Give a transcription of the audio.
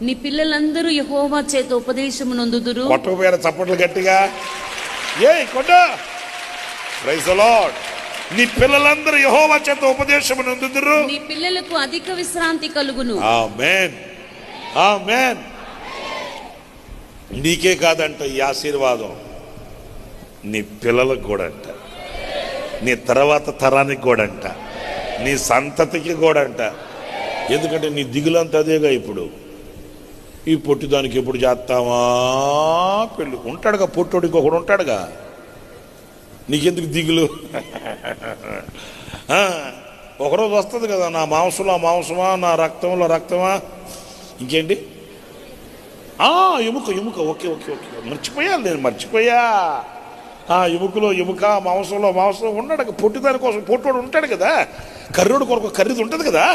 నీ పిల్లలందరూ యెహోవా చేత ఉపదేశము నొందుదురు. కొట్టకపోయారు చప్పట్లు గట్టిగా? కొట్ట. Praise the Lord. నీ పిల్లలందరూ యెహోవా చేత ఉపదేశము నొందుదురు. నీ పిల్లలకు అధిక విశ్రాంతి కలుగును. ఆమేన్, ఆమేన్. నీకే కాదంట ఈ ఆశీర్వాదం, నీ పిల్లలకు కూడా అంట, నీ తర్వాత తరానికి కూడా అంట, నీ సంతతికి కూడా అంట. ఎందుకంటే నీ దిగులంతా అదేగా. ఇప్పుడు ఈ పొట్టిదానికి ఎప్పుడు చేస్తావా పెళ్ళి? ఉంటాడుగా పొట్టోడు, ఇంకొకడు ఉంటాడుగా. నీకెందుకు దిగులు? ఒకరోజు వస్తుంది కదా, నా మాంసంలో మాంసమా, నా రక్తంలో రక్తమా, ఇంకేంటి ఎముక ఎముక. ఓకే ఓకే ఓకే, నేను మర్చిపోయా. ఎముకలో ఎముక, మాంసంలో మాంసం ఉన్నాడు. పొట్టిదాని కోసం పొట్టోడు ఉంటాడు కదా, కర్రోడు కొరకు కర్రీది ఉంటుంది కదా.